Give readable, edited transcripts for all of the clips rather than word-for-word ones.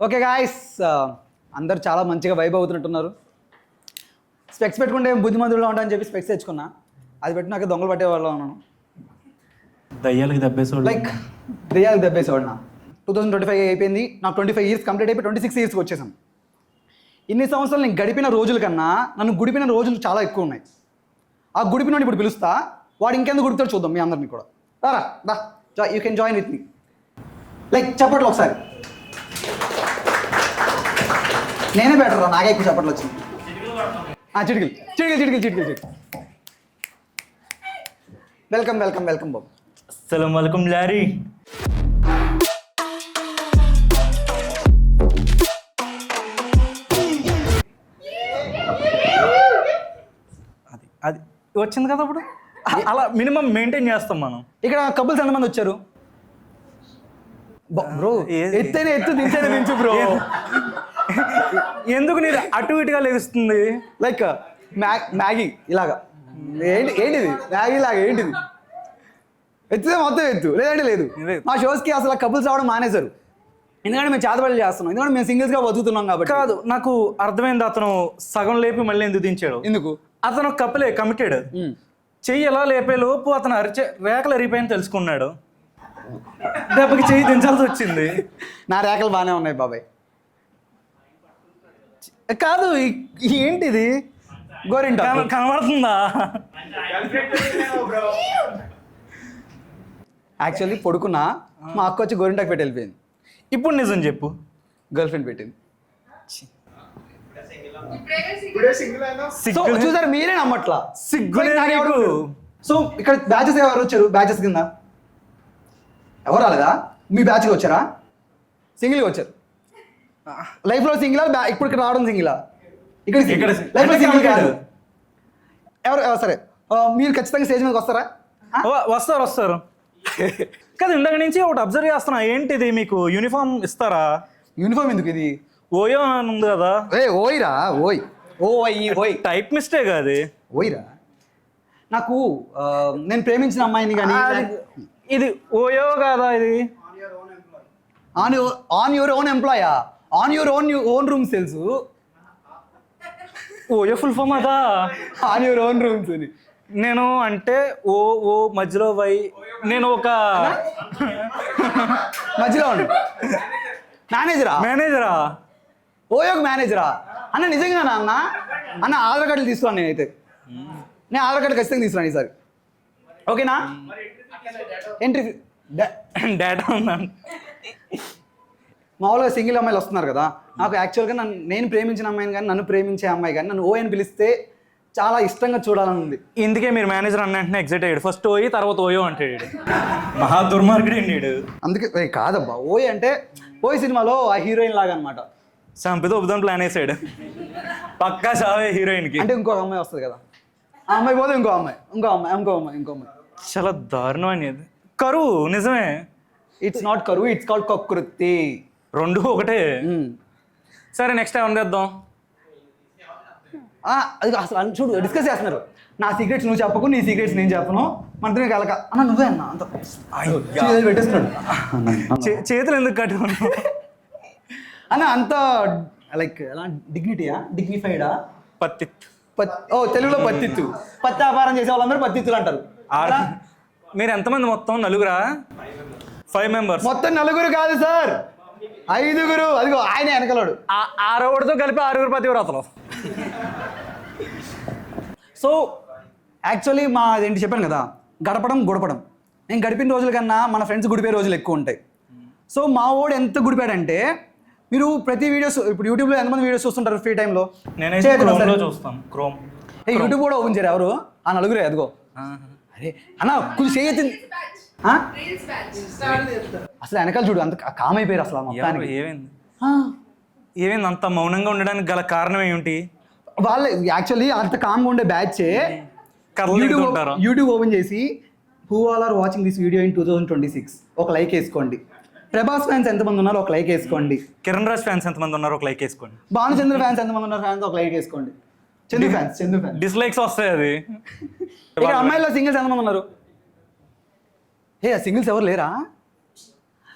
Okay guys, అందరు చాలా మంచిగా వైబ్ అవుతున్నట్టున్నారు. స్పెక్స్ పెట్టుకుంటే బుద్ధిమంతుల్లో ఉంటా అని చెప్పి స్పెక్స్ తెచ్చుకున్నా. అది పెట్టి నాకు దొంగలు పట్టే వాళ్ళు ఉన్నాను. దయ్యాలకి దెబ్బేసోడు లైక్ దెయ్యాలకు దెబ్బేసేవాడు. నా 2025 అయిపోయింది, నాకు 25 ఇయర్స్ కంప్లీట్ అయిపోయి 26 ఇయర్స్కి వచ్చేసాను. ఇన్ని సంవత్సరాలు నేను గడిపిన రోజుల కన్నా నన్ను గుడిపిన రోజులు చాలా ఎక్కువ ఉన్నాయి. ఆ గుడిపినోడు ఇప్పుడు పిలుస్తా, వాడు ఇంకెందుకు గుడితాడు చూద్దాం మీ అందరినీ కూడా. రా you can join with me. Like చప్పట్లు ఒకసారి. నేనే బెటర్ రా, నాకే ఎక్కువ చప్పట్లు వచ్చింది. చిటికలు చిటికలు చిటికలు చిటికలు చిటికలు. వెల్కమ్ వెల్కమ్ వెల్కమ్ బాబు. అస్సలం వలైకుం లారీ. అది అది వచ్చింది కదా అప్పుడు అలా మినిమం మెయింటైన్ చేస్తాం మనం. ఇక్కడ కపుల్స్ ఎంతమంది వచ్చారు బ్రో? ఎత్తైనా ఎత్తు, దించైనా దించు బ్రో. ఎందుకు నీది అటు ఇటుగా లెగుస్తుంది? లైక్ మ్యాగీ ఇలాగా. ఏంటిది మ్యాగీ లాగా? ఏంటిది? ఎత్తుతే మొత్తం ఎత్తు, లేదంటే లేదు. మా షోస్కి అసలు కపుల్స్ రావడం మానేశారు, ఎందుకంటే మేము చేతబడులు చేస్తున్నాం, ఎందుకంటే మేము సింగిల్స్గా బతుకుతున్నాం కాబట్టి. కాదు, నాకు అర్థమైంది. అతను సగం లేపి మళ్ళీ ఎందుకు దించాడు? ఎందుకు? అతను కప్పులే కమిటెడ్. చెయ్యి ఎలా లేపే లోపు అతను రేఖలు అరిగిపోయిన తెలుసుకున్నాడు. దెబ్బకి చెయ్యి దించాల్సి వచ్చింది. నా రేఖలు బాగానే ఉన్నాయి బాబాయ్. కాదు, ఏంటిది? గోరింటా కనబడుతుందా? యాక్చువల్లీ పడుకున్నా, మా అక్క వచ్చి గోరింటాకు పెట్టి వెళ్ళిపోయింది. ఇప్పుడు నిజం చెప్పు. గర్ల్ ఫ్రెండ్ పెట్టింది. సిగ్గు చూసారు మీరే నమ్మట్లా. సిగ్గు. సో ఇక్కడ బ్యాచెస్ ఎవరు వచ్చారు? బ్యాచెస్ కింద ఎవరు రాలేదా? మీ బ్యాచ్కి వచ్చారా? సింగిల్గా వచ్చారు. లైఫ్లో సింగిలా? ఇప్పుడు ఇక్కడ రావడం సింగిలా? ఇక్కడ లైఫ్లో సింగిల్ కాదు. ఎవరు సరే, మీరు ఖచ్చితంగా స్టేజ్ మీదకి వస్తారా? వస్తారు. కదా ఇందాక నుంచి ఒకటి అబ్జర్వ్ చేస్తున్నా. ఏంటిది, మీకు యూనిఫామ్ ఇస్తారా? యూనిఫామ్ ఎందుకు? ఇది ఓయో అని ఉంది కదా. ఓయ్రా, ఓయ్ టైప్ మిస్టేక్ అది. ఓయ్రా. నాకు నేను ప్రేమించిన అమ్మాయిని కానీ ఇది ఓయో కాదా? ఇది ఆన్ యువర్ ఓన్ ఎంప్లాయా? ఆన్ యువర్ ఓన్ రూమ్స్ తెలుసు. ఓయో ఫుల్ ఫామ్ అదా? ఆన్ యువర్ ఓన్ రూమ్స్ అని. నేను అంటే ఓ మధ్యలో వై, నేను ఒక మధ్యలో మేనేజరా? ఓయోకి మేనేజరా అన్న? నిజంగానా అన్న ఆధార్ కార్డులు తీసుకున్నాను నేనైతే. నేను ఆధార్ కార్డు ఖచ్చితంగా తీసుకున్నాను ఈసారి. ఓకేనా? ఎంట్రీ డేటా ఉందండి. మామూలుగా సింగిల్ అమ్మాయిలు వస్తున్నారు కదా, నాకు యాక్చువల్గా నేను ప్రేమించిన అమ్మాయిని కానీ నన్ను ప్రేమించే అమ్మాయి కానీ నన్ను ఓ అని పిలిస్తే చాలా ఇష్టంగా చూడాలని ఉంది. ఇందుకే మీరు మేనేజర్ అన్న వెంటనే ఎగ్జైట్ అయ్యాడు. ఫస్ట్ ఓయి తర్వాత ఓయో అంటాడు. మహా దుర్మార్గుడు అండి. అందుకే కాదబ్బా, ఓయ్ అంటే ఓయ్ సినిమాలో ఆ హీరోయిన్ లాగా అనమాట. సంపితో ఉబ్బుదాం ప్లాన్ వేసాడు. పక్కా చావే హీరోయిన్కి. అంటే ఇంకొక అమ్మాయి వస్తుంది కదా, ఆ అమ్మాయి పోతే ఇంకో అమ్మాయి. చాలా దారుణం అనేది. కరువు నిజమే. ఇట్స్ నాట్ కరువు, ఇట్స్ కాల్డ్ కకృతి. రెండు ఒకటే. సరే, నెక్స్ట్ ఏమని చేద్దాం? అది అసలు చూడు డిస్కస్ చేస్తున్నారు. నా సీక్రెట్స్ నువ్వు చెప్పకు, నీ సీక్రెట్స్ నేను చెప్పను, మనతో కలక అన్న నువ్వే అన్న అంత పెట్టేస్తున్నాడు. చేతులు ఎందుకు కట్టు అన్న? అంత లైక్ ఎలా డిగ్నిఫైడా? తెలుగులో పత్తిత్తు. పత్తి వ్యాపారం చేసే వాళ్ళందరూ పత్తిత్తులు అంటారు. మీరు ఎంతమంది మొత్తం? నలుగురా? 5 మెంబర్స్. మొత్తం నలుగురు కాదు సార్, 5గురు. అదిగో ఆయన వెనకలాడు. ఆరోడితో కలిపి 6 పతివ్రతలు. సో యాక్చువల్లీ మా అదేంటి చెప్పాను కదా, గడపడం. నేను గడిపిన రోజుల కన్నా మన ఫ్రెండ్స్ గుడిపోయే రోజులు ఎక్కువ ఉంటాయి. సో మా వాడు ఎంత గుడిపాడంటే, మీరు ప్రతి వీడియోస్ ఇప్పుడు యూట్యూబ్లో ఎంతమంది వీడియోస్ చూస్తుంటారు ఫ్రీ టైంలో? చూస్తాను. క్రోమ్ యూట్యూబ్ కూడా ఓపెన్ చేయరు ఎవరు? ఆ నలుగురే. అదిగో అరే అన్న కొంచెం చేయొచ్చింది. అసలు వెనకాల చూడు, అంత కామ్ అయిపోయారు అసలు మొత్తానికి. ఏమైంది అంత మౌనంగా ఉండడానికి గల కారణం ఏమిటి? వాళ్ళు యాక్చువల్లీ అంత కామ్గా ఉండే బ్యాచ్ యూట్యూబ్ ఓపెన్ చేసి who all are watching this video in 2026 ఒక లైక్ వేసుకోండి. ప్రభాస్ ఫ్యాన్స్ ఎంతమంది ఉన్నారు ఒక లైక్ వేసుకోండి. కిరణ్ రాజ్ ఫ్యాన్స్ ఎంతమంది ఉన్నారు ఒక లైక్ వేసుకోండి. భానుచంద్ర ఫ్యాన్స్ ఎంతమంది ఉన్నారు ఫ్యాన్స్ ఒక లైక్ వేసుకోండి. చందు ఫ్యాన్స్ డిస్లైక్స్ వస్తాయి. అది ఇక్కడ అమ్మాయిలో సింగిల్స్ ఎంతమంది ఉన్నారు? సింగిల్స్ ఎవరు లేరా?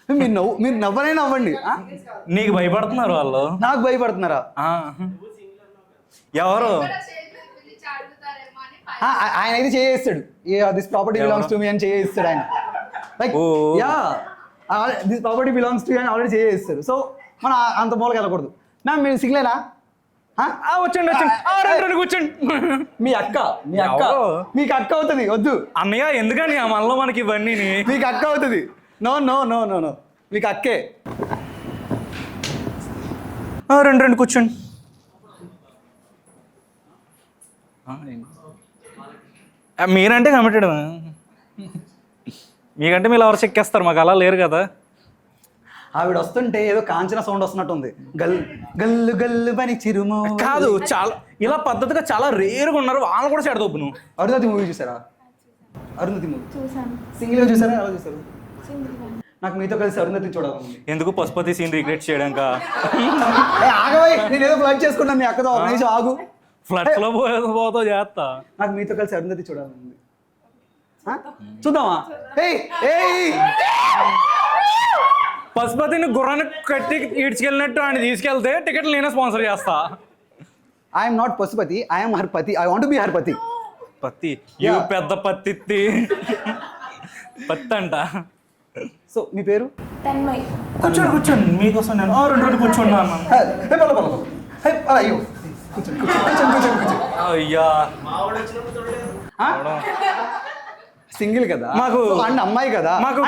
మీరు నవ్వనే నవ్వండి. నీకు భయపడుతున్నారు వాళ్ళు. నాకు భయపడుతున్నారా? ఎవరు? ఆయన అయితే చేస్తాడు, this property belongs to me అని చేస్తాడు ఆయన. Like yeah, this property belongs to అని ఆల్రెడీ చేస్తారు. సో మనం అంత మూలకి వెళ్ళకూడదు. మ్యామ్ మీరు సిగ్లేనా? వచ్చండి వచ్చండి కూర్చోండి. మీ అక్క మీకు అక్క అవుతుంది. వద్దు అన్నయ్య, ఎందుకని మనలో మనకి ఇవన్నీ. మీకు అక్క అవుతుంది. No no no no no మీకు అక్కే. రెండు కూర్చోండి. మీరంటే కమిటెడ్. మీకంటే మీరు ఎవరు చెక్కేస్తారు, మాకు అలా లేరు కదా. ఆవిడ వస్తుంటే ఏదో కాంచన సౌండ్ వస్తున్నట్టుంది. గల్లు గల్లు పని చిరుము కాదు. చాలా ఇలా పద్ధతిగా చాలా రేరుగా ఉన్నారు. వాళ్ళు కూడా చెడదొప్పు. నువ్వు అరుంధతి మూవీ చూసారా? అరుంధతి మూవీ సింగిల్ గా చూసారా? ఎలా చూసారు? నాకు మీతో కలిసి అరుంధతి చూడాలి. ఎందుకు పశుపతి సీన్ రిగ్రెట్ చేయడాక? ఆగవై, నేను ఏదో ఫ్లడ్ చేసుకున్నాను మీ అక్కతో. ఒక నిమిషం ఆగు. ఫ్లడ్ లో పోతో చేస్తా. నాకు మీతో కలిసి అరుంధతి చూడాలి. చూద్దామా? పశుపతిని గుర్రాన్ని కట్టి ఈడ్చుకెళ్ళినట్టు ఆయన తీసుకెళ్తే టికెట్లు నేనే స్పాన్సర్ చేస్తా. I'm not Pashupati, I'm Harpati. I want be Harpati. పత్తి పెద్ద పత్తి పత్తి అంట. సో మీ పేరు? కూర్చోండి కూర్చోండి, మీకోసం నేను రెండు కూర్చోండి అన్నాను. అయ్యో అయ్యా, సింగిల్ కదా మాకు, అండ్ అమ్మాయి కదా, మాకు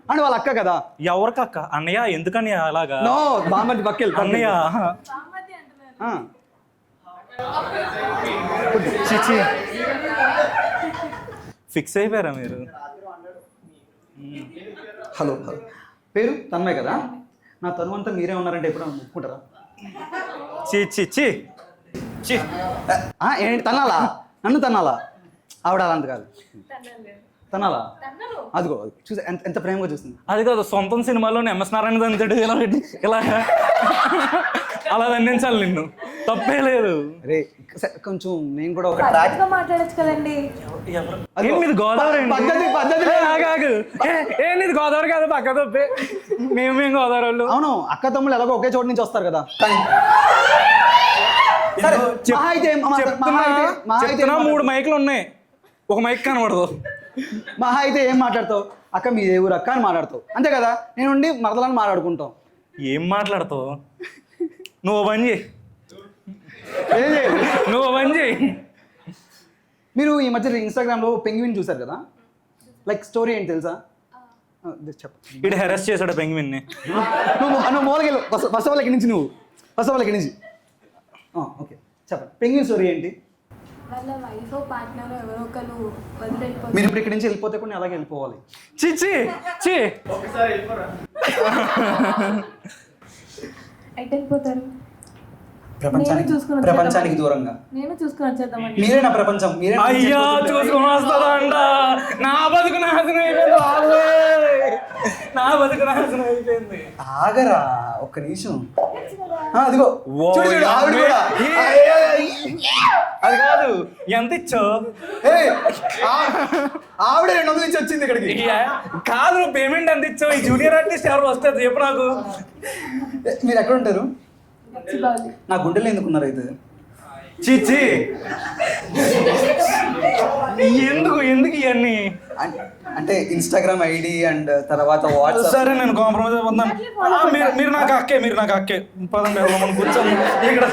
అండ్ వాళ్ళ అక్క కదా. ఎవరికి అక్క? అన్నయ్య ఎందుకని అలాగా? నో బామ్మది పక్కెళ్ళి అన్నయ్య. చిచి ఫిక్స్ అయిపోయారా మీరు? హలో పేరు తన్మయ్ కదా. నా తను అంతా మీరే ఉన్నారంటే ఎప్పుడు ఒప్పుకుంటారా? చి ఏంటి తన్నాలా? నన్ను తన్నాలా? ఆవిడ అలాంటి కాదు. తనాలా? అదిగో చూసా ఎంత ప్రేమగా చూస్తుంది. అది కాదు, సొంతం సినిమాలోనే ఎంఎస్ నారాయణ దంతాడు ఇలా అలా దండించాలి నిన్ను. తప్పే లేదు. రే కొంచెం నేను కూడా ఒక ట్రాక్ మాట్లాడచ్చు కదండి. మీది గోదావరి ఏంది? గోదావరి కాదు, పక్క తప్పే. మేము గోదావరి వాళ్ళు. అవును, అక్క తమ్ముళ్ళు ఎలాగో ఒకే చోటు నుంచి వస్తారు కదా. చెప్తున్నా 3 మైకులు ఉన్నాయి, ఒక మైక్ కనబడదు. మహా అయితే ఏం మాట్లాడతావు? అక్క మీ ఏ ఊరు అక్క అని మాట్లాడతావు, అంతే కదా. నేను ఉండి మరదలని మాట్లాడుకుంటాం. ఏం మాట్లాడతావు? నువ్వు పని చేయి. మీరు ఈ మధ్య ఇన్స్టాగ్రామ్లో పెంగ్విన్ చూసారు కదా. లైక్ స్టోరీ ఏంటి తెలుసా? చెప్పు. ఇటు హెరెస్ట్ చేశాడు పెంగ్విన్ని. నువ్వు మూలకెళ్ళు. ఫస్ట్ ఆఫ్ ఆల్ ఇక్కడి నుంచి ఓకే చెప్పండి. పెంగ్విన్ స్టోరీ ఏంటి? వాళ్ళ వైఫ్ పార్ట్నర్ ఎవరో ఒకరు వదిలిపోతారు. మీరు ఇప్పుడు ఇక్కడి నుంచి వెళ్ళిపోతే కొన్ని అలాగే వెళ్ళిపోవాలి. చిచ్చి ఎటు వెళ్ళిపోతారు? ప్రపంచానికి దూరంగా. నేను చూసుకొని వచ్చేద్దామండి. మీరే నా ప్రపంచం. మీరే. అయ్యా చూసుకొని వస్తుందంట. నా బతుకు నాశనం అయిపోయింది. ఆగరా ఒక్క నిమిషం. అదిగో ఆవిడ కూడా. అది కాదు, ఎంత ఇచ్చావు? ఆవిడ 200 నుంచి వచ్చింది ఇక్కడికి. కాదు, పేమెంట్ ఎంత ఇచ్చావు? ఈ జూనియర్ ఆర్టిస్ట్ ఎవరు వస్తారు చెప్పు నాకు. మీరు ఎక్కడ ఉంటారు? నా గుండెలో ఎందుకున్నారు అయితే? చిచ్చి ఎందుకు ఇవన్నీ? అంటే ఇన్స్టాగ్రామ్ ఐడి అండ్ తర్వాత వాట్సాప్. సరే నేను కాంప్రమైజ్ అయిపోతాను. మీరు నాకు అక్కే పదండి మనం కూర్చోండి ఇక్కడ.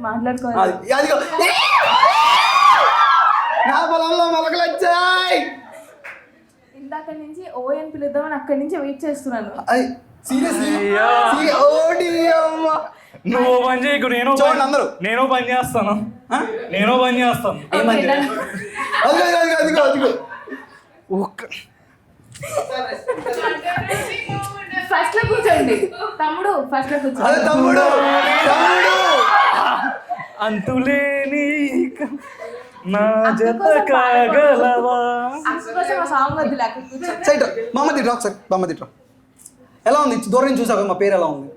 మాట్లాడుకోవాలి. నా పొలంలో మొలకలు వచ్చాయి. ఇందాక నుంచి ఓఎన్ పిలుద్దామని అక్కడి నుంచి వెయిట్ చేస్తున్నాను. నువ్వు పని చేయకు, నేను పని చేస్తాను. ఫస్ట్ లో కూర్చోండి తమ్ముడు. తమ్ముడు అంతులేని నా జత కాగలవా. బామ్మది ఎలా ఉంది? దూరం నుంచి చూసాక మా పేరు ఎలా ఉంది?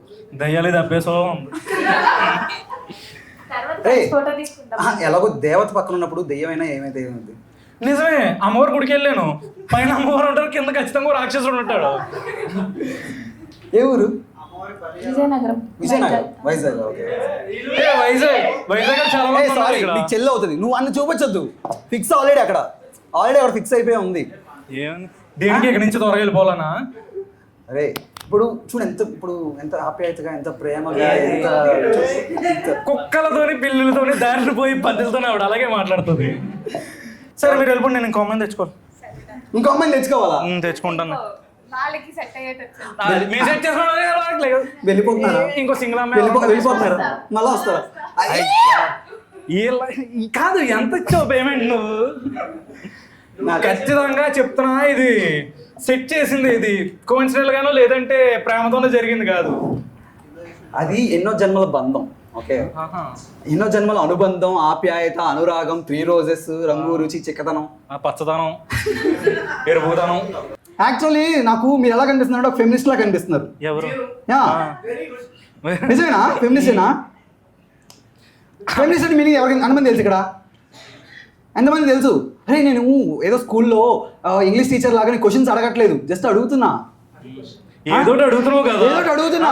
దయ్యాలే తప్పేసో. ఎలాగో దేవత పక్కన ఉన్నప్పుడు దెయ్యమైనా ఏమైతే ఏమైంది. నిజమే, అమ్మవారి గుడికి వెళ్ళాను. పైన అమ్మవారు ఉంటారు, కింద ఖచ్చితంగా రాక్షసుడు ఉంటాడు. ఏ ఊరు? విజయనగరం. విజయనగరం, వైజాగ్. ఓకే. వైజాగ్ చాలా మంది ఉన్నారు సారీ, ఇక్కడ. నీకు చెల్లి అవుతుంది. నువ్వు అన్ని చూపించొద్దు. ఫిక్స్ ఆల్రెడీ అక్కడ ఫిక్స్ అయిపోయి ఉంది. ఏమని దేనికి ఇక్కడ నుంచి త్వరగా వెళ్ళిపోవాలనా? అరే ఇప్పుడు చూడు, ఎంత ఆప్యాయతగా, ఎంత ప్రేమగా, ఎంత కుక్కలతోని పిల్లులతోని దారిని పోయి పద్ధతితోనే ఆవిడ అలాగే మాట్లాడుతుంది. సరే మీరు వెళ్ళిపోండి, నేను ఇంకో అమ్మాయిని తెచ్చుకోవాలి. ఇంకో అమ్మాయిని తెచ్చుకోవాలా? తెచ్చుకుంటాను. నాలుగుకి సెట్ అయ్యేటట్టు. మీరు సెట్ చేసుకోవడం వెళ్ళిపోతున్నారా? ఇంకో సింగిల్ అమ్మాయి వెళ్ళిపోతున్నారా? మళ్ళా వస్తారా? కాదు, ఎంత ఇచ్చావు పేమెంట్ నువ్వు? ఖచ్చితంగా చెప్తున్నా, ఇది సెట్ చేసింది, ఇది కోఇన్సిడెంట్ గానో లేదంటే ప్రేమతోనే జరిగింది కాదు. అది ఎన్నో జన్మల బంధం. ఓకే, ఎన్నో జన్మల అనుబంధం, ఆప్యాయత, అనురాగం, 3 రోజెస్, రంగు, రుచి, చిక్కదనం, పచ్చదనం, ఎరుపుదనం. యాక్చువల్లీ నాకు మీరు ఎలా కనిపిస్తున్నారు? ఒక ఫెమినిస్ట్ లా కనిపిస్తున్నారు. ఎవరు? నిజమేనా? ఫెమినిస్టేనా? ఫెమినిస్ట్ అంటే మీనింగ్ ఎవరికి ఎంతమంది తెలుసు ఇక్కడ? ఎంతమంది తెలుసు? అరే నేను ఏదో స్కూల్లో ఇంగ్లీష్ టీచర్ లాగా క్వశ్చన్స్ అడగట్లేదు, జస్ట్ అడుగుతున్నా. ఏదో అడుగుతున్నావు కదా. ఏదో అడుగుతున్నా.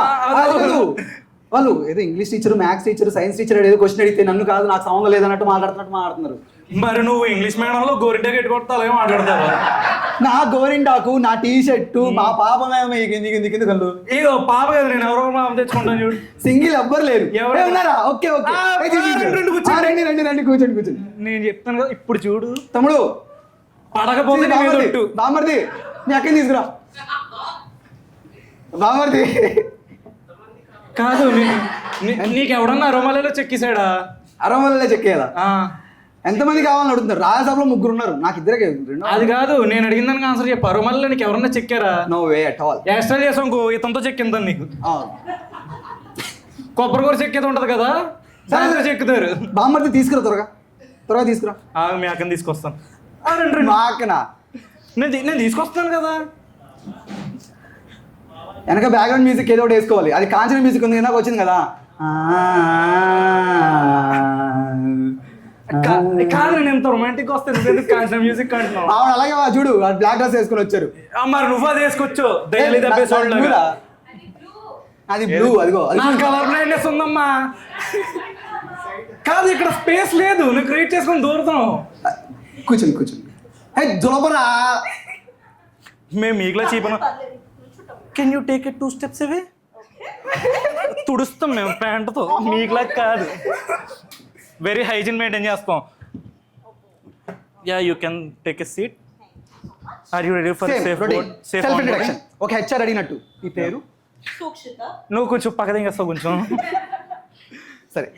వాళ్ళు ఏదో English teacher, maths teacher, science teacher ఏదో క్వశ్చన్ అడిగితే నన్ను కాదు, నాకు సంబంధం లేదన్నట్టు మాట్లాడుతున్నారు. మరి నువ్వు ఇంగ్లీష్ మీడియంలో గోరింటా కట్టుకొడతా అలాగే మాట్లాడతావు. నా గోరింటాకు, నా టీ షర్టు, మా పాపమే కింది కళ్ళు. ఏదో పాప కదా, నేను ఎవరో పాప తెచ్చుకుంటాను చూడు. సింగిల్ ఎవ్వరు లేరు. ఎవరు ఉన్నారా? ఓకే. రండి కూర్చోండి. నేను చెప్తాను కదా, ఇప్పుడు చూడు తమ్ముడు. పడకపోతే బామర్ది, నీ అక్కని తీసుకురా. బామర్ది కాదు, నీకు ఎవడన్నా అరోమాలలో చెక్కేశాడా? అరవలలో చెక్కేయాలా? ఎంతమంది కావాలని అడుగుతున్నారు? రాజ్యసభలో 3 ఉన్నారు, నాకు ఇద్దరే. అది కాదు, నేను అడిగిన దానికి ఆన్సర్ చెప్పు. అరోమాలలో నీకు ఎవరన్నా చెక్కారా? No way at all. Extra చేసాం ఇంకో ఇతంతో చెక్కిందని నీకు. కొబ్బరి కూర చెక్కేది ఉంటది కదా, దాంతో చెక్కుతారు. బామర్ది తీసుకురా, త్వరగా తీసుకురా. మీ అక్కని తీసుకొస్తాను. మా అక్కనా? నేను తీసుకొస్తాను కదా. వెనక బ్యాక్గ్రౌండ్ మ్యూజిక్ ఏదో ఒకటి వేసుకోవాలి. అది కాంచన మ్యూజిక్ ఉంది, నాకు వచ్చింది కదా. కాదు, నేను ఎంత రొమాంటిక్ వస్తాను కాంచన మ్యూజిక్ అంటున్నావు. అవును, అలాగే చూడు, బ్లాక్ డ్రెస్ వేసుకొని వచ్చారు. మరి నువ్వు అది వేసుకోవచ్చు. డైలీ అది బ్లూ, అదిగో కలర్ బ్లైండ్నెస్ ఉందమ్మా. కాదు, ఇక్కడ స్పేస్ లేదు, నువ్వు క్రియేట్ చేసుకొని దూరుతున్నావు. కూర్చోండి. జులపరా, మేము మీకులా చీపను. Can you take it 2 steps away? తుడుస్తాం మేము ప్యాంటుతో, మీకులా కాదు. వెరీ హైజీన్ మెయింటైన్ చేస్తాం. Ya, you can take a seat. Are you ready for safe introduction? ఒక హెచ్ఆర్ అడిగినట్టు. ఈ పేరు? సూక్షిత. నువ్వు కొంచెం పక్క దిగేస్తావు కొంచెం. సరే,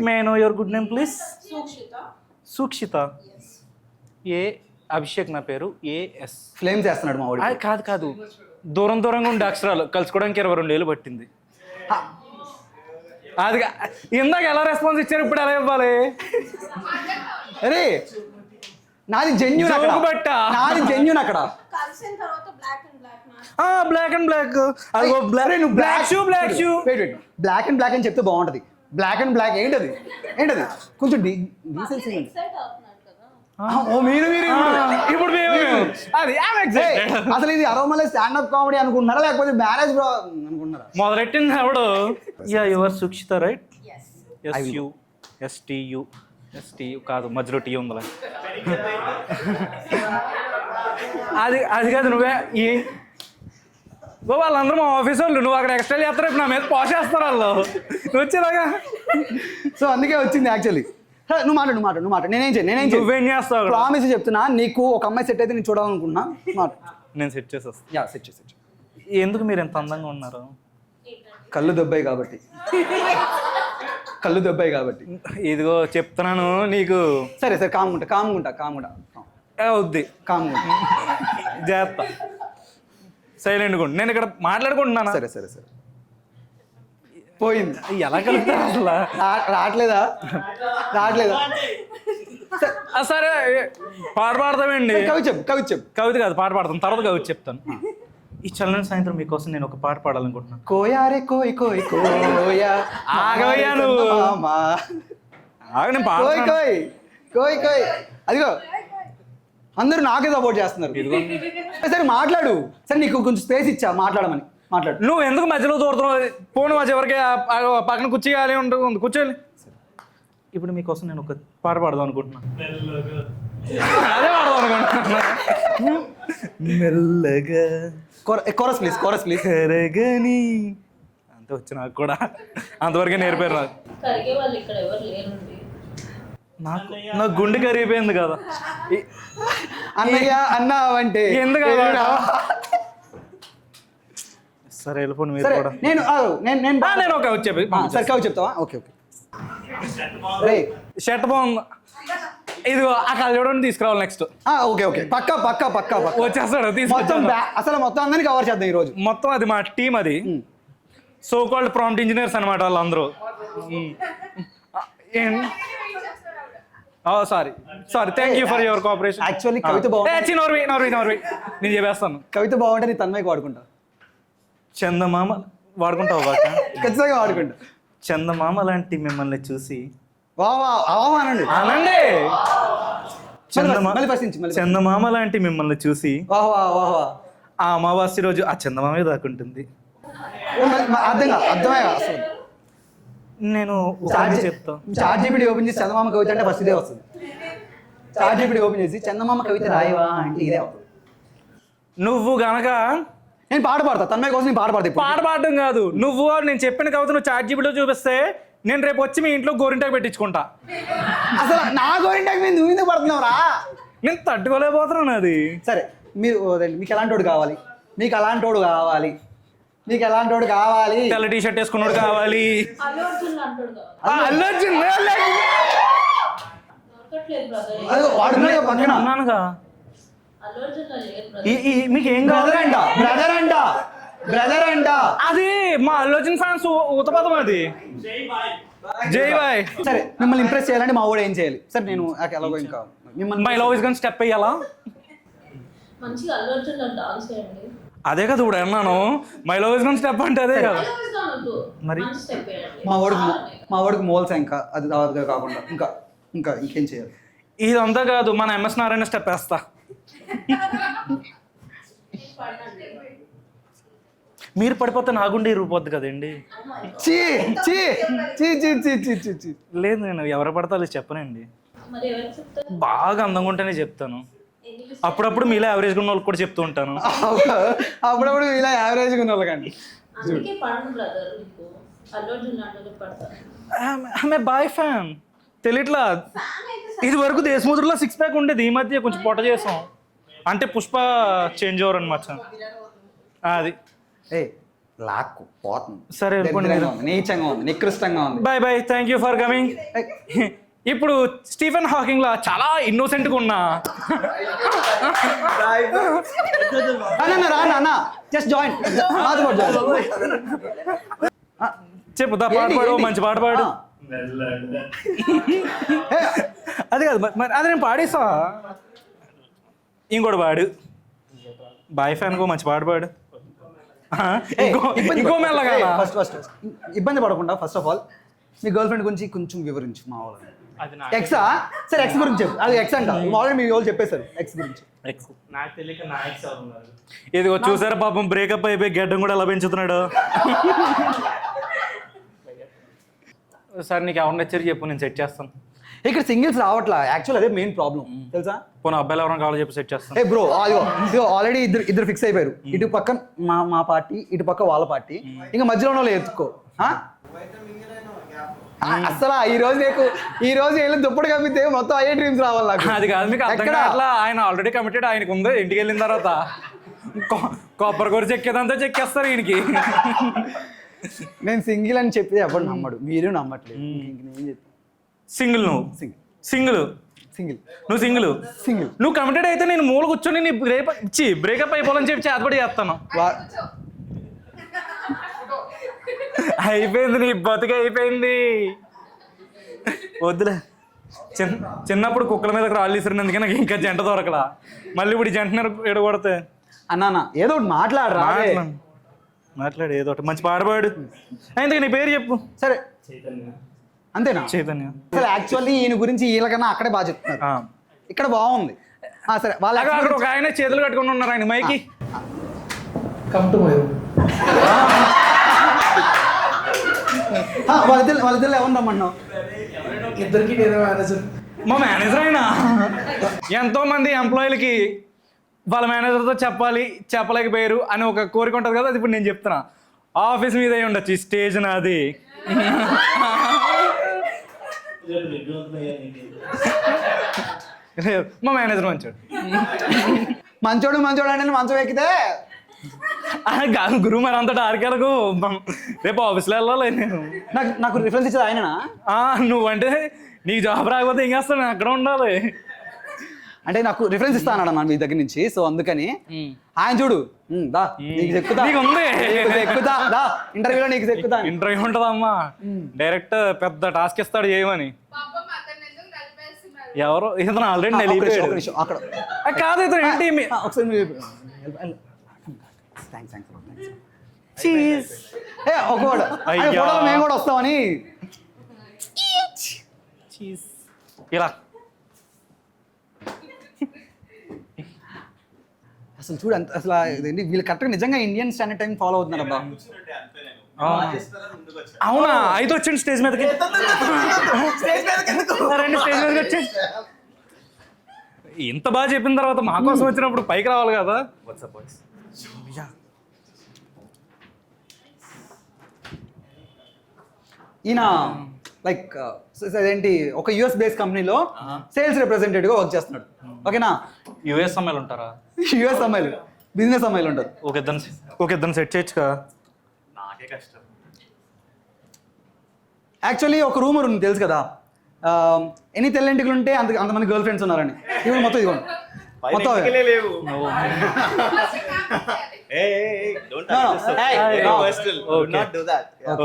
may know your good name please? Sukshita. ఏ అభిషేక్ నా పేరు. ఏఎస్. ఫ్లేమ్ చేస్తున్నాడు మా వాడు. కాదు, దూరంగా ఉండే అక్షరాలు కలుసుకోవడానికి 22 ఏళ్ళు పట్టింది. అది ఇందాక ఎలా రెస్పాన్స్ ఇచ్చారు, ఇప్పుడు ఎలా ఇవ్వాలి? అరే నాది జెన్యూన్ అక్కడ. Black and black. Black shoe. Black and black అని చెప్తే బాగుంటది. బ్లాక్ అండ్ బ్లాక్ ఏంటది? కొంచెం డీసెన్సీ. ఇప్పుడు అది అసలు ఇది అరోమలే స్టాండప్ కామెడీ అనుకుంటున్నారా, లేకపోతే మ్యారేజ్ అనుకుంటున్నారా? మొదలెట్టింది ఎవడు? Ya, your Sukshita right? STU కాదు, మధ్యలో టీ ఉందిలే. అది కాదు, నువ్వే వాళ్ళందరూ మా ఆఫీస్ వాళ్ళు. నువ్వు అక్కడ ఎక్స్ట్రా చేస్తారు, ఇప్పుడు నా మీద పోసేస్తారు వాళ్ళు. నువ్వు వచ్చేలాగా. సో అందుకే వచ్చింది యాక్చువల్లీ. నువ్వు మాట్లాడు. నేనేం నువ్వేం చేస్తావు? ప్రామిస్ చెప్తున్నా, నీకు ఒక అమ్మాయి సెట్ అయితే నేను చూడాలనుకుంటున్నా. నేను సెట్ చేసి వస్తాను. యా, సెట్ చేసి. ఎందుకు మీరు ఎంత అందంగా ఉన్నారు? కళ్ళు దెబ్బాయి కాబట్టి. ఇదిగో చెప్తున్నాను నీకు. సరే కామ్గుంటా. అవుద్ది. జాగ్రత్త, సైలెంట్గా ఉండు. నేను ఇక్కడ మాట్లాడుకుంటున్నాను. సరే పోయింది. ఎలా కలుపుతారు అసలు? రావట్లేదా? సరే, పాట పాడతామండి. కవిత కాదు, పాట పాడతాను. తర్వాత కవిత చెప్తాను. ఈ చల్లని సాయంత్రం మీకోసం నేను ఒక పాట పాడాలనుకుంటున్నాను. కోయారే కోయ్ కోయా. ఆగవయ్యా నువ్వు. ఆగ, నేను పాడతాను. కోయ్. అదిగో అందరూ నాకే సపోర్ట్ చేస్తున్నారు. సరే మాట్లాడు, సరే నీకు కొంచెం స్పేస్ ఇచ్చా మాట్లాడమని, మాట్లాడు. నువ్వు ఎందుకు మధ్యలో దూరుతున్నావు? పోను మా చివరికి పక్కన కూర్చోయాలి ఉంటుంది, కూర్చోవాలి. ఇప్పుడు మీకోసం నేను ఒక పాట పాడదాం అనుకుంటున్నా. అదే పాడదాం అనుకుంటున్నా. మెల్లగా కోరస్ ప్లీజ్, కోరస్ ప్లీజ్. కరగని అంత వచ్చి నాకు కూడా అంతవరకే నేర్పారు నాకు. కరిగే వాళ్ళు ఇక్కడ ఎవరు లేరండి. నా గుండె కరిగిపోయింది కదా. అన్నయ్య అన్న అంటే ఎందుకు సరే వెళ్ళిపోండి మీరు కూడా. నేను నేను ఒక చెప్పి సరే కవి చెప్తావా? Okay okay. రే షర్ట్ బాగుంది, ఇదిగో ఆ కళ్ళజోడని తీసుకురావాలి నెక్స్ట్. ఓకే ఓకే పక్కా పక్కా పక్కా పక్కా వచ్చేస్తాడు మొత్తం అసలు మొత్తం అందరినీ కవర్ చేద్దాం ఈ రోజు మొత్తం. అది మా టీం, అది సో కాల్డ్ ప్రాంప్ట్ ఇంజనీర్స్ అనమాట వాళ్ళందరూ. Sorry thank you for your cooperation. Actually Kavitha బాగుంటుంది, నోర్వి నేను చెప్పేస్తాను. కవిత బాగుంటే నీ తన్మయ్యకి వాడుకుంటా. చందమామ వాడుకుంటావు బాక? ఖచ్చితంగా వాడుకుంటా. చందమామ లాంటి మిమ్మల్ని చూసి వా అనండి అనండి. మళ్ళీ చందమామ లాంటి మిమ్మల్ని చూసి వాహ్ ఆ అమావాస్య రోజు ఆ చందమామే దాకుంటుంది. అర్థమే అసలు. నేను చెప్తా. చాట్ జీపీటీ ఓపెన్ చేసి చందమామ కవిత అంటే ఫస్ట్ ఇదే వస్తుంది. చాట్ జీపీటీ ఓపెన్ చేసి చందమామ కవిత రాయవా అంటే ఇదే అవుతుంది. నువ్వు గనక నేను పాట పాడతా, తన్మయ్య కోసం నేను పాట పాడతా. పాట పాడడం కాదు, నువ్వు నేను చెప్పిన కవిత నువ్వు చాట్ జీపీటీలో చూపిస్తే నేను రేపు వచ్చి మీ ఇంట్లో గోరింటాకు పెట్టించుకుంటా. అసలు నా గోరింటాకు మీద నువ్వు ఎందుకు పడుతున్నావురా? నేను తట్టుకోలేకపోతున్నాను అది. సరే మీరు మీకు ఎలాంటి కావాలి, మీకు ఎలాంటి కావాలి? తెల్ల టీ షర్ట్ వేసుకున్నాడు కావాలి. అల్లు అర్జున్ అంటాడు కదా. అల్లు అర్జున్ దొరకట్లేదు బ్రదర్. అదే వాడున్నాడు పక్కన. అన్నానుగా అల్లు అర్జున్ లేదు బ్రదర్. మీకు ఏం కావాలి? బ్రదర్ అంట అది మా అల్లు అర్జున్ ఫ్యాన్స్ ఉతపదం అది. జై బాయ్. సరే మిమ్మల్ని ఇంప్రెస్ చేయాలంటే మా వాడు ఏం చేయాలి? సరే నేను ఎలాగో ఇంకా మిమ్మల్ని my love is gone step అయ్యాలా? మంచిగా అల్లు అర్జున్ డాన్స్ చేయండి. అదే కదా ఇప్పుడు అన్నాను, my love is gone step అంటే అదే కదా మరి. మంచి స్టెప్ వేయండి. మా వాడికి మోల్స్ ఇంకా అది కాకుండా ఇంకా ఇంకేం చేయాలి? ఇదంతా కాదు, మన ఎంఎస్ నారాయణ స్టెప్ వేస్తా. మీరు పడిపోతే నాగుండి రూపొద్దు కదండి. లేదు నేను ఎవరు పడతా చెప్పనండి. మరి ఎవరు చెప్తారు? బాగా అందంగా ఉంటేనే చెప్తాను. అప్పుడప్పుడు మీలో యావరేజ్గా ఉన్న వాళ్ళకి కూడా చెప్తూ ఉంటాను. అప్పుడప్పుడు ఇలా యావరేజ్గా ఉన్న వాళ్ళకండి. అందుకే పడను బ్రదర్, మీకు అల్లు అర్జున్ అంటే పడతాను. ఆమె బాయ్ ఫ్యాన్ తెలియట్లా. ఇది వరకు దేశముద్రలో 6 ప్యాక్ ఉండేది, ఈ మధ్య కొంచెం పొట్ట చేసాం. అంటే పుష్ప చేంజ్ ఓవర్ అనమాట అది. లాక్కు పోతుంది. సరే నీచంగా ఉంది, నికృష్టంగా ఉంది. Bye bye, thank you for coming. ఇప్పుడు స్టీఫెన్ హాకింగ్ లా చాలా ఇన్నోసెంట్గా ఉన్నా. Just join. చెప్పు పాట పాడు, మంచి పాట పాడు. అది కాదు మరి, అది నేను పాడేసా. ఇంకోటి పాడు, బాయ్ ఫ్యాన్ కో మంచి పాట పాడు. ఇంకో మెల్లగా ఫస్ట్ ఇబ్బంది పడకుండా first of all me girl friend గురించి కొంచెం వివరించు. మా వాళ్ళు ఎక్సా? సరే ఎక్స్ గురించి చెప్పు. అది ఎక్స్ అంట, ఆల్రెడీ మీ వాళ్ళు చెప్పేశారు ఎక్స్ గురించి. నాకు తెలియక నా ఎక్స్ ఉన్నారు. ఇదిగో చూసారా పాపం, బ్రేకప్ అయిపోయి గడ్డం కూడా ఎలా పెంచుతున్నాడు. సార్ నీకు ఎవరు నచ్చారు చెప్పు, నేను సెట్ చేస్తాను. ఇక్కడ సింగిల్స్ రావట్లా, యాక్చువల్ అదే మెయిన్ ప్రాబ్లం తెలుసా. పోనీ అబ్బాయిలు ఎవరైనా కావాలో చెప్పి సెట్ చేస్తాను. బ్రో అదిగో ఆల్రెడీ ఇద్దరు ఫిక్స్ అయిపోయారు. ఇటు పక్క మా పార్టీ, ఇటు పక్క వాళ్ళ పార్టీ, ఇంకా మధ్యలో ఉన్న వాళ్ళు ఎత్తుకో. అసలు ఈ రోజు వెళ్ళి దుప్పటి కప్పితే మొత్తం అయ్యే డ్రీమ్స్ రావాలి నాకు. అది కాదు మీకు అట్లా. ఆయన ఆల్రెడీ కమిటెడ్, ఆయనకు ఉంది. ఇంటికి వెళ్ళిన తర్వాత కొబ్బరి కూర చెక్కేదంతా చెక్కేస్తారు ఈయనకి. నేను సింగిల్ అని చెప్పి ఎవరు నమ్మడు, మీరు నమ్మట్లేదు. సింగిల్ నువ్వు సింగిల్ నువ్వు సింగిల్ నువ్వు కమిటెడ్ అయితే నేను మూల కూర్చొని నీ బ్రేకప్ అయిపోవాలని చెప్పి చేతపడి చేస్తాను. అయిపోయింది, నీ బతుక అయిపోయింది. వద్దులే. చిన్నప్పుడు కుక్కల మీద రాళ్ళు ఇసిరినందుకే నాకు ఇంకా జంట దొరకలా. మళ్ళీ ఇప్పుడు జంట ఎడగొడితే అన్నా ఏదో ఒకటి మాట్లాడు ఏదో ఒకటి మంచి పాడబాడు. ఎందుకు నీ పేరు చెప్పు. సరే అంతేనా? చైతన్య. అసలు యాక్చువల్లీ ఈయన గురించి వీళ్ళకన్నా అక్కడే బాగా చెప్తున్నారు, ఇక్కడ బాగుంది. సరే వాళ్ళ అక్కడ ఒక ఆయన చేతులు కట్టుకుని ఉన్నారు ఆయన మైకి. Come to my room. వాళ్ళిద్దరు ఎవరు రమ్మన్నావు? ఇద్దరికి నేనే మేనేజర్. మా మేనేజర్ అయినా ఎంతో మంది ఎంప్లాయీలకి వాళ్ళ మేనేజర్తో చెప్పలేకపోయారు అని ఒక కోరిక ఉంటుంది కదా, అది ఇప్పుడు నేను చెప్తున్నా. ఆఫీస్ మీద అయి ఉండొచ్చు, ఈ స్టేజ్ నాది. మా మేనేజర్ మంచోడు. మంచోడు అంటే మంచం ఎక్కితే కాదు గురువు, మరి అంత టార్కెలకు రేపు ఆఫీస్లో వెళ్ళాలి నేను. నాకు రిఫరెన్స్ ఇచ్చేది ఆయననా? నువ్వంటే నీకు జాబ్ రాకపోతే ఏం చేస్తాను, నేను అక్కడ ఉండాలి. అంటే నాకు రిఫరెన్స్ ఇస్తా అన్నాడు మీ దగ్గర నుంచి, సో అందుకని ఆయన చూడు దా నీకు ఎక్కుతా దా ఇంటర్వ్యూలో నీకు ఎక్కుతా. ఇంటర్వ్యూ ఉంటుందమ్మా, డైరెక్ట్ పెద్ద టాస్క్ ఇస్తాడు చేయమని. ఎవరు ఇతను ఆల్రెడీ అక్కడ కాదు, ఇతను ఏంటి ఒకసారి ఒకవాడు మేము కూడా వస్తామని ఇలా. అసలు చూడు అంత అసలు ఇదేంటి వీళ్ళు కరెక్ట్గా నిజంగా ఇండియన్ స్టాండర్డ్ టైం ఫాలో అవుతున్నారు అబ్బా. అవునా? అయితే వచ్చండి స్టేజ్ మీదకి, రండి స్టేజ్ మీదకి వచ్చి. ఇంత బాగా చెప్పిన తర్వాత మా కోసం వచ్చినప్పుడు పైకి రావాలి కదా. ఈయన లైక్ అదేంటి ఒక యుఎస్ బేస్ కంపెనీలో సేల్స్ రిప్రజెంటేటివ్గా వర్క్ చేస్తున్నాడు. ఓకేనా? యుఎస్ అమ్మాయిలు ఉంటారా? యుఎస్ అమ్మాయిలు, బిజినెస్ అమ్మాయిలు ఉంటారు. ఒక ఇద్దరు సెట్ చేయొచ్చు కదా. నాకే కష్టం. యాక్చువల్లీ ఒక రూమర్ ఉంది తెలుసు కదా, ఎన్ని తెల్లంటికలు ఉంటే అంతమంది గర్ల్ ఫ్రెండ్స్ ఉన్నారని. ఇప్పుడు మొత్తం ఇదిగోండి మొత్తం లేవు.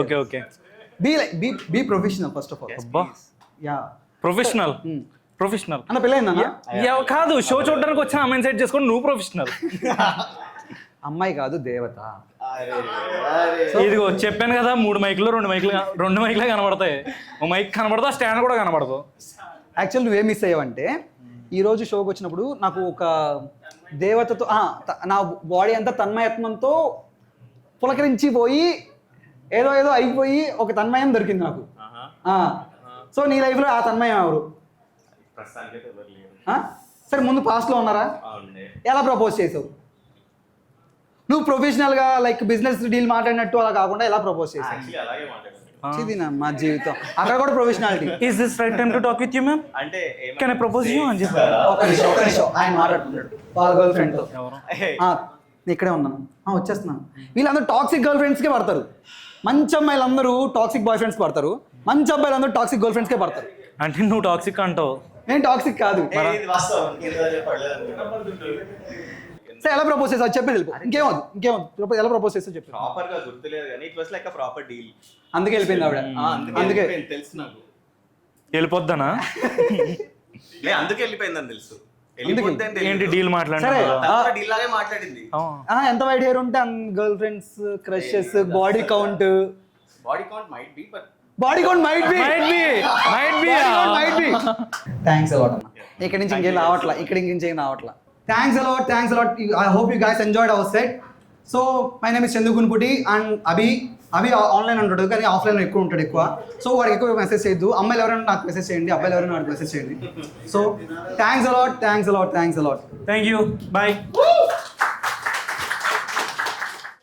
Okay okay. Be professional first of all. అబ్బా, యా ప్రొఫెషనల్ అన్న పెళ్ళైందన్న? కాదు, షో చూడడానికి వచ్చిన అమ్మాయిని సెట్ చేసుకొని నువ్వు ప్రొఫెషనల్. అమ్మాయి కాదు దేవత. ఇదిగో చెప్పాను కదా, 3 మైకులు 2 మైకులే కనబడతాయి. ఓ మైక్ కనబడతా, స్టాండ్ కూడా కనబడదు. యాక్చువల్ నువ్వేం మిస్ అయ్యావంటే ఈరోజు షోకి వచ్చినప్పుడు నాకు ఒక దేవతతో నా బాడీ అంతా తన్మయత్నంతో పులకరించి పోయి ఏదో అయిపోయి ఒక తన్మయం దొరికింది నాకు. సో నీ లైఫ్లో ఆ తన్మయం ఎవరు? సరే ముందు పాస్ట్లో ఉన్నారా? ఎలా ప్రపోజ్ చేసావు నువ్వు? ప్రొఫెషనల్గా లైక్ బిజినెస్ డీల్ మాట్లాడినట్టు అలా కాకుండా ఎలా ప్రపోజ్ చేసావు? మా జీవితం అక్కడ కూడా professionality. Is this right time to talk with you ma'am? అంటే కెన్ ఐ ప్రపోజ్ యూ అని చెప్పి ఒక నిమిషం ఆయన మాట్లాడుతున్నాడు వాళ్ళ గర్ల్ ఫ్రెండ్తో. నేను ఇక్కడే ఉన్నాను, వచ్చేస్తున్నాను. వీళ్ళందరూ టాక్సిక్ గర్ల్ ఫ్రెండ్స్కే పడతారు. మంచి అమ్మాయిలందరూ టాక్సిక్ బాయ్ ఫ్రెండ్స్ పడతారు, మంచి అబ్బాయిలందరూ టాక్సిక్ గర్ల్ ఫ్రెండ్స్కే పడతారు. అంటే నువ్వు టాక్సిక్ అంటావు? నేను టాక్సిక్ కాదు. సరే ఎలా ప్రపోజ్ చేసావు చెప్పి వెళ్ళిపో. ఇంకేమొద్దు ఎలా ప్రపోజ్ చేస్తావు చెప్పి. ప్రాపర్ గా గుర్తులేదు కానీ it was like a proper deal. అందుకే వెళ్ళిపోయింది ఆవిడ. అందుకే తెలుసు నాకు. వెళ్ళిపోద్దానా? అందుకే వెళ్ళిపోయిందని తెలుసు. ఏంటి డీల్ మాట్లాడింది? ఎంత వైట్ హెయిర్ ఉంటే girlfriends, crushes, body count might be. Thanks a lot అన్న. ఇక్కడ నుంచి ఇంకేం రావట్లా. Thanks a lot. I hope you guys enjoyed our set. So my name is Chandu Gunputi and Abhi online ఉంటాడు కానీ ఆఫ్లైన్ ఎక్కువ ఉంటాడు ఎక్కువ. సో వాడికి ఎక్కువ మెసేజ్ చేయొద్దు. అమ్మాయిలు ఎవరైనా నాకు మెసేజ్ చేయండి, అబ్బాయిలు ఎవరైనా నాకు మెసేజ్ చేయండి. So thanks a lot. Thank you, bye.